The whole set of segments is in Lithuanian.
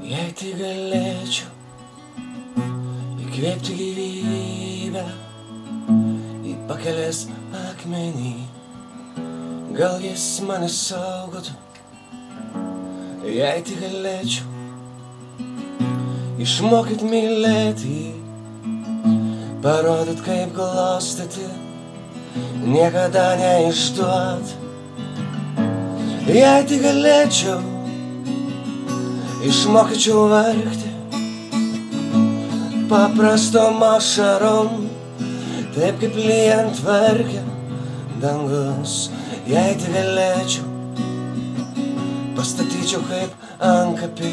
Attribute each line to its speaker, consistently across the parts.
Speaker 1: Jei tik galėčiau įkvėpti gyvybę į pakelės akmenį, gal jis mane saugotų. Jei tik galėčiau išmokyt mylėti, parodyt kaip glostyti, niekada neišduot. Jei tik galėčiau išmokyčiau verkti paprastom ašarom, taip kaip lyjant verkia dangus. Jei tik galėčiau pastatyčiau kaip antkapį,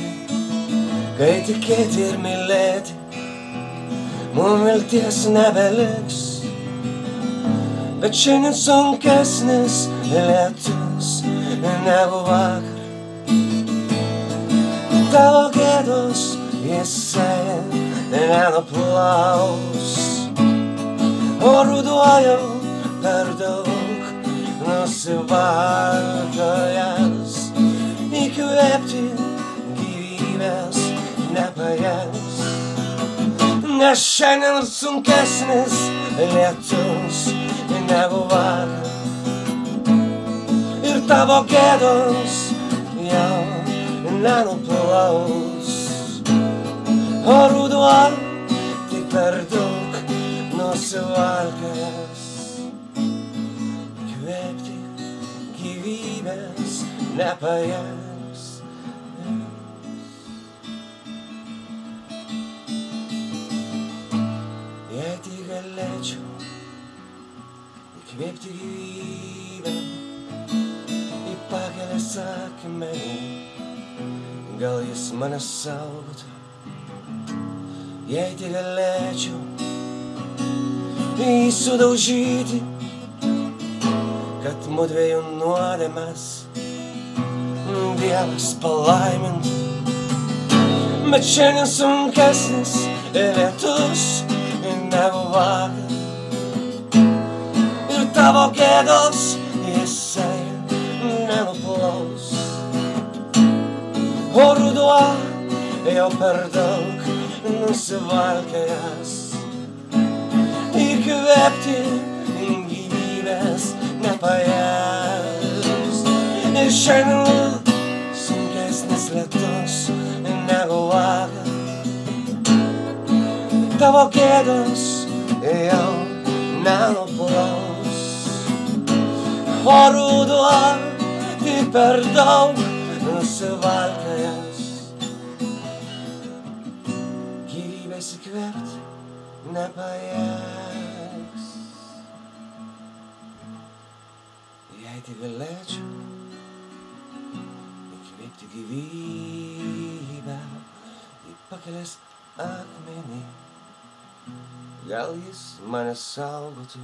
Speaker 1: kai tikėti ir mylėti mum vilties nebeliks. Bet šiandien sunkesnis lietus negu vakar, tavo gėdos jisai nenuplaus. O ruduo jau per daug nusivalkiojęs, įkvėpti gyvybės nepajėgs. Nes šiandien sunkesnis lietus negu vakar, ir tavo gėdos jau nenuplaus. O ruduo tik per daug nusivalkiojęs, įkvėpti gyvybės nepajėgs. Jei tik galėčiau įkvėpti gyvybę į pakelės akmenį, gal jis mane saugotų. Jei tik galėčiau jį sudaužyti, kad mudviejų nuodėmes Dievas palaimintų. Bet šiandien sunkesnis lietus negu vakar, ir tavo gėdos jisai nenuplaus. O ruduo jau per daug nusivalkiojęs, įkvėpti gyvybės nepajėgs. Ir šiandien sunkesnis lietus negu vakar, tavo gėdos jau nenuplaus. O ruduo tik per daug nusivalkiojęs, gyvybės įkvėpti nepajėgs. Jei tik galėčiau įkvėpti gyvybę į pakelės akmenį, gal jis mane saugotų.